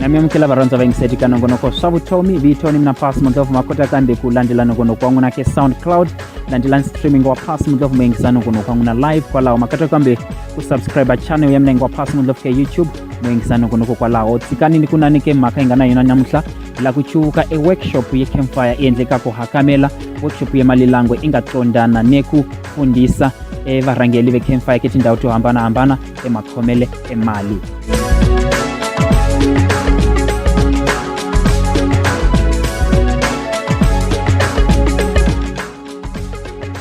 Namyamukela varanza vaingisetika nongonoko swa vutomi vito ni mna Pass Mundlovu makota kambe ku landela nongonoko wangu na ke SoundCloud landela streaming wa Pass Mundlovu moyingisa nongonoko wangu na live kwalaho makota kambe ku subscribe channel ya mna wa Pass Mundlovu ke YouTube moyingisa nongonoko kwalaho tsikani ni kunani ke mhaka ingana yona namuhla la kuchuka workshop ye campfire endleka ko hakamela workshop ye malilangwe ingaqondana nekufundisa varangeli ve campfire ke tindawo to hambana emakhomele emali.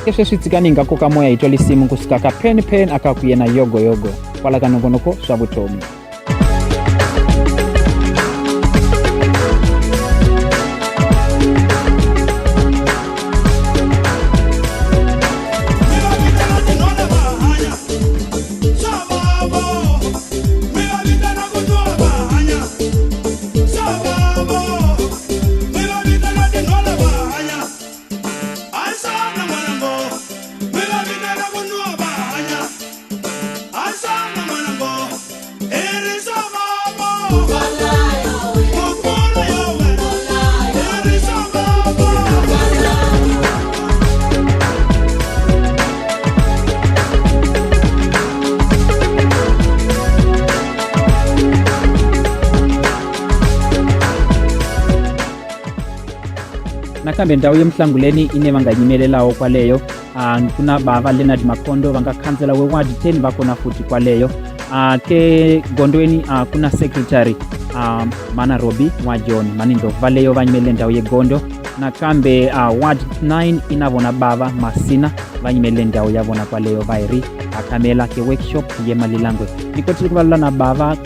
Kesho switsikani ngakoka moya itwa lisimu kusikaka pen akakuyena yogo kwala kanongonoko swa vutomi. Nakambe ndawo yemhlanguleni ine vanganyimelelawo kwaleyo kuna bava Leonard Makondo vangakhansela we ward 10 vakona futhi kwaleyo ke gondweni kuna secretary Mana Robi wa John Manindo valeyo vanyimele ndawo ye Gondo nakambe ward 9 inavona bava Masina vanyimele ndawo yavona kwaleyo vairi akamela ke workshop ye malilangwe nikotili kuvalana bava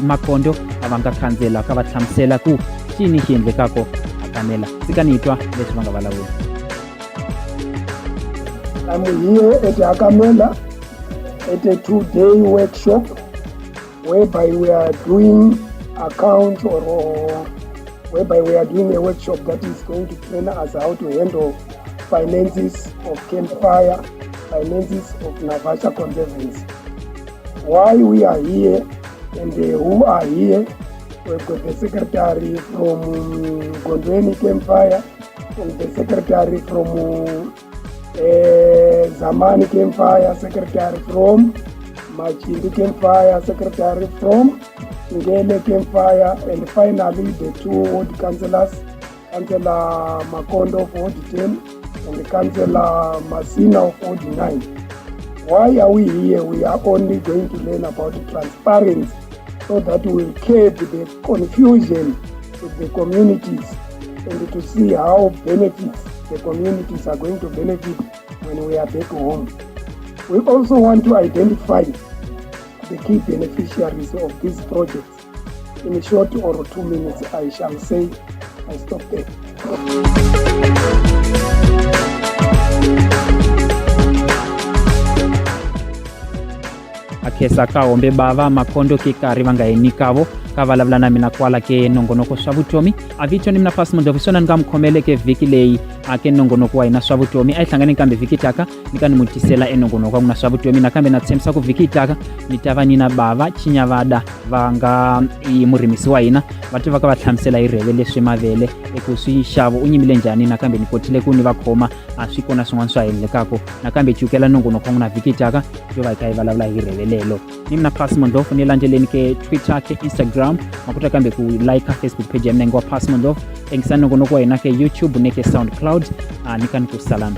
Makondo avangakhansela kavathamsela ku chini xiendlekako akamela sikanitwa leswi va nga vulavula. I'm here at Akamela at a 2-day workshop whereby we are doing accounts or whereby we are doing a workshop that is going to train us how to handle finances of campfire, finances of Navasha Conservancy. Why we are here and who are here. We've got the secretary from Gondweni Campfire and the secretary from Zamani Campfire, secretary from Machindi Campfire, secretary from Ngele Campfire, and finally the two ward councillors, Councillor Makondo of Ward 10 and Councillor Masina of Ward 9. Why are we here? We are only going to learn about transparency, so that we will curb the confusion with the communities and to see how benefits the communities are going to benefit when we are back home. We also want to identify the key beneficiaries of these projects. In a short or 2 minutes, I shall say, I stop there. Akesa kaombe bava Makondo kikari vangaenikavo kavalavula na mina kwala ke nongonoko swa vutomi avito ni mna Pass Mundlovu sona ngamkhomele ke viki leyi ake nongonoko wa ina swa vutomi ayihlangane kambe viki taka nikanimutisela enongonoko wa na swa vutomi nakambe na tsemsa ku viki taka nitava nina bava Chinyavada vanga imurimisi wa ina vati va ka vatlhamsela ireve leswi mavele ekuswi xavo unyimile njhani nakambe nikotile ku ni va khoma aswikona swin'wana swa endlekako nakambe chukela nongonoko na viki taka yo va kai valavula irevelelo ni mna Pass Mundlovu ni landeleni ke Twitter ke Instagram makuta kambe ku like Facebook page ya mna Pass Mundlovu engisana nongonoko wa ina ke YouTube neke SoundCloud nikan ku salama.